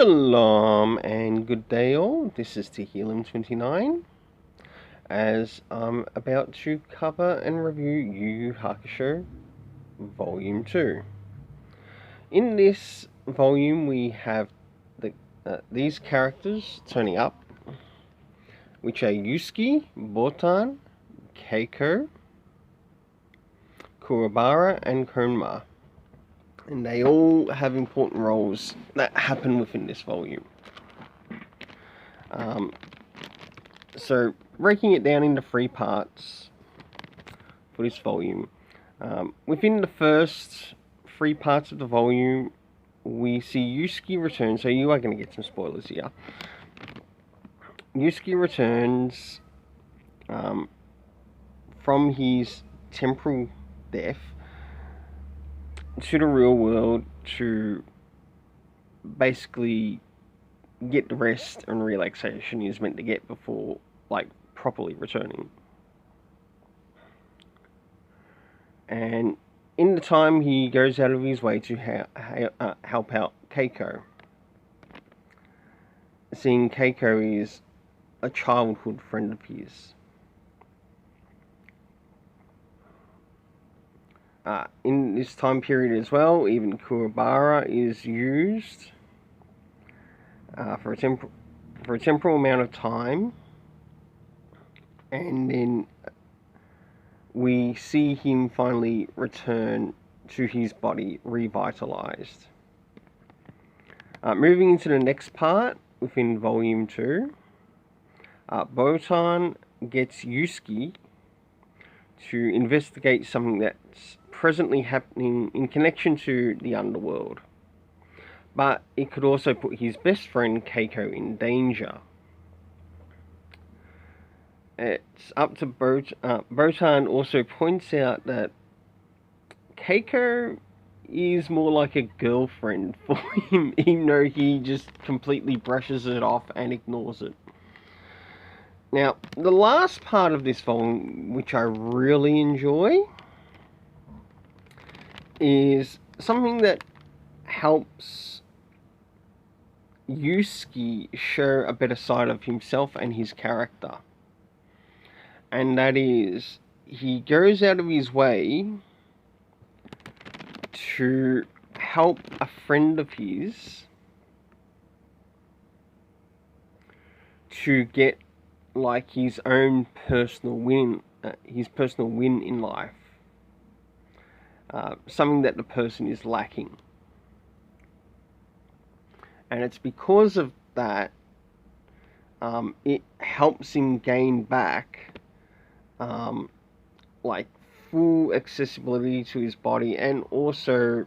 Shalom and good day all, this is Tehillim29 as I'm about to cover and review Yu Yu Hakusho Volume 2. In this volume we have these characters turning up, which are Yusuke, Botan, Keiko, Kuwabara and Konma. And they all have important roles that happen within this volume. So, breaking it down into 3 parts for this volume. Within the first 3 parts of the volume, we see Yusuke return. So you are going to get some spoilers here. Yusuke returns from his temporal death to the real world to basically get the rest and relaxation he is meant to get before, properly returning. And in the time, he goes out of his way to help out Keiko. Seeing Keiko is a childhood friend of his. In this time period as well, even Kuwabara is used for a temporal amount of time, and then we see him finally return to his body revitalized. Moving into the next part within Volume 2, Botan gets Yusuke to investigate something that's presently happening in connection to the underworld. But it could also put his best friend Keiko in danger. It's up to Botan also points out that Keiko is more like a girlfriend for him, even though he just completely brushes it off and ignores it. Now, the last part of this volume, which I really enjoy, is something that helps Yusuke show a better side of himself and his character. And that is, he goes out of his way to help a friend of his to get his own personal win, in life. Something that the person is lacking. And it's because of that, it helps him gain back, full accessibility to his body, and also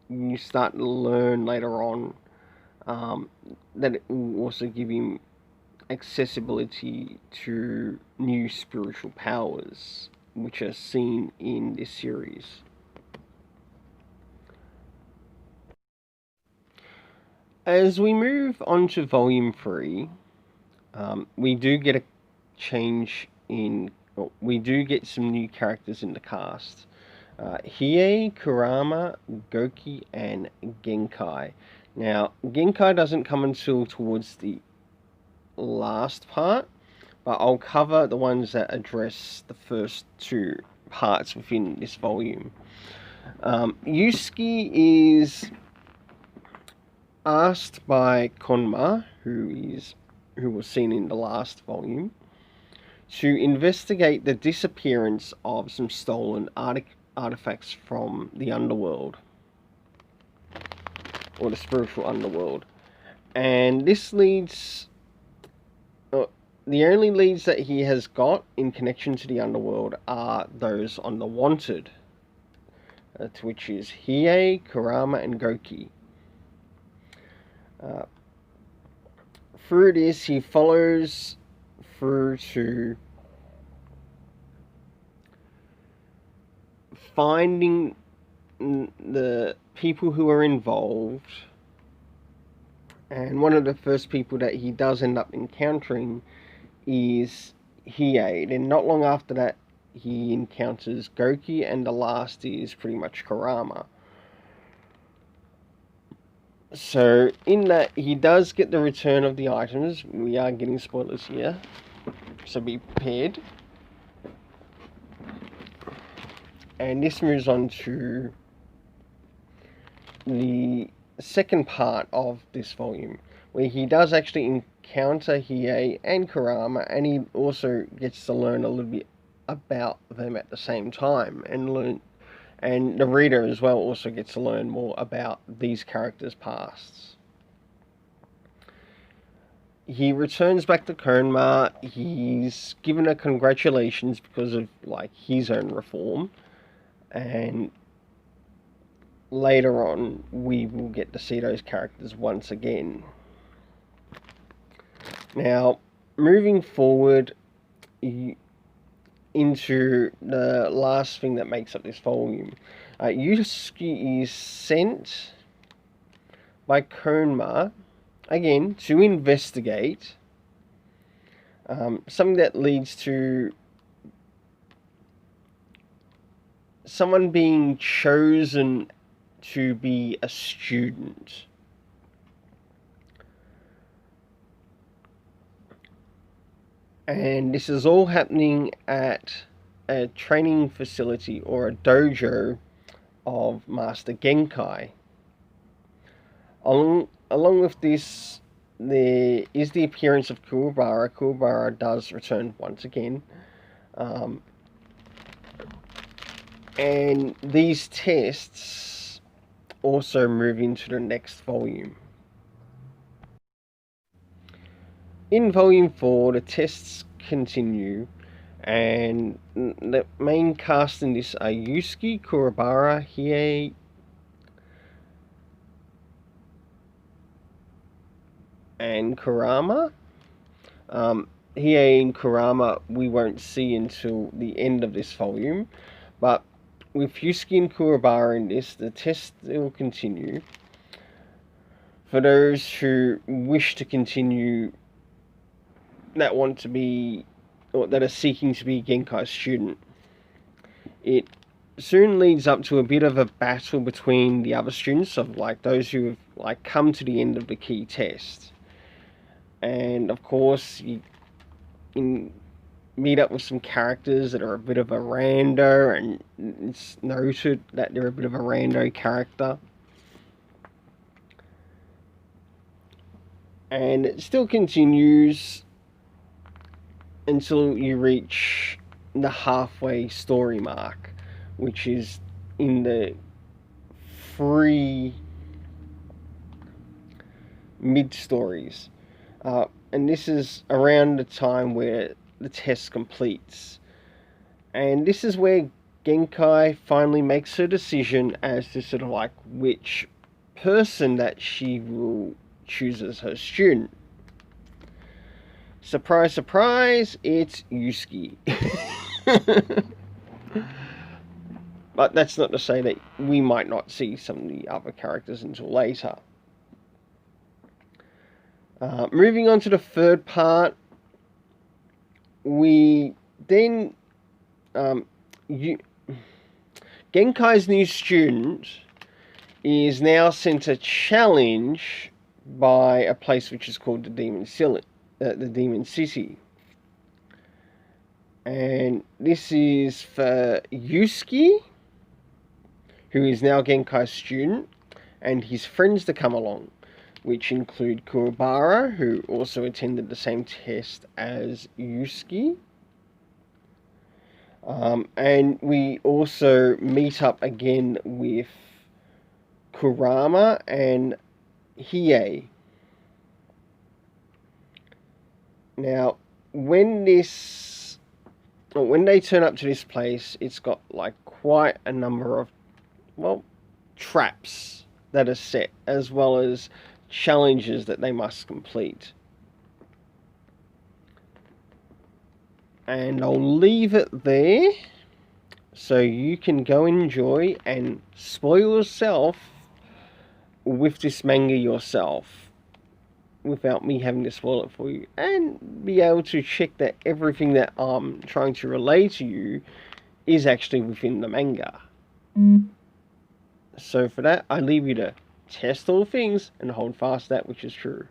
you start to learn later on that it will also give him accessibility to new spiritual powers, which are seen in this series. As we move on to Volume 3, we do get a change we do get some new characters in the cast. Hiei, Kurama, Goki, and Genkai. Now, Genkai doesn't come until towards the last part, but I'll cover the ones that address the first 2 parts within this volume. Yusuke is asked by Konma, who was seen in the last volume, to investigate the disappearance of some stolen artifacts from the underworld, or the spiritual underworld. And this leads, the only leads that he has got in connection to the underworld are those on the wanted, to which is Hiei, Kurama, and Goki. Through this, he follows through to finding the people who are involved, and one of the first people that he does end up encountering is Hiei, and not long after that he encounters Goki, and the last is pretty much Kurama. So in that, he does get the return of the items. We are getting spoilers here, so be prepared. And this moves on to the second part of this volume, where he does actually encounter Hiei and Kurama, and he also gets to learn a little bit about them at the same time, and the reader as well also gets to learn more about these characters' pasts. He returns back to Konma. He's given a congratulations because of like his own reform, and later on we will get to see those characters once again. Now, moving forward into the last thing that makes up this volume, Yusuke is sent by Konma again to investigate something that leads to someone being chosen to be a student. And this is all happening at a training facility or a dojo of Master Genkai. Along with this, there is the appearance of Kuwabara. Kuwabara does return once again. And these tests also move into the next volume. In volume 4, the tests continue, and the main cast in this are Yusuke, Kuwabara, Hiei, and Kurama. Hiei and Kurama we won't see until the end of this volume, but with Yusuke and Kuwabara in this, the test will continue. For those who wish to continue, that want to be, or that are seeking to be Genkai's student, it soon leads up to a bit of a battle between the other students of like those who have like come to the end of the key test. And of course, you meet up with some characters that are a bit of a rando, and it's noted that they're a bit of a rando character. And it still continues until you reach the halfway story mark, which is in the 3 mid-stories. And this is around the time where the test completes. And this is where Genkai finally makes her decision as to sort of like which person that she will choose as her student. Surprise, surprise, it's Yusuke. But that's not to say that we might not see some of the other characters until later. Moving on to the third part, we then Genkai's new student is now sent a challenge by a place which is called the Demon City. And this is for Yusuke, who is now Genkai's student, and his friends to come along, which include Kuwabara, who also attended the same test as Yusuke. And we also meet up again with Kurama and Hiei. Now, when they turn up to this place, it's got like quite a number of, well, traps that are set, as well as challenges that they must complete. And I'll leave it there so you can go enjoy and spoil yourself with this manga yourself without me having to spoil it for you, and be able to check that everything that I'm trying to relay to you is actually within the manga. So for that, I leave you to test all things and hold fast that which is true.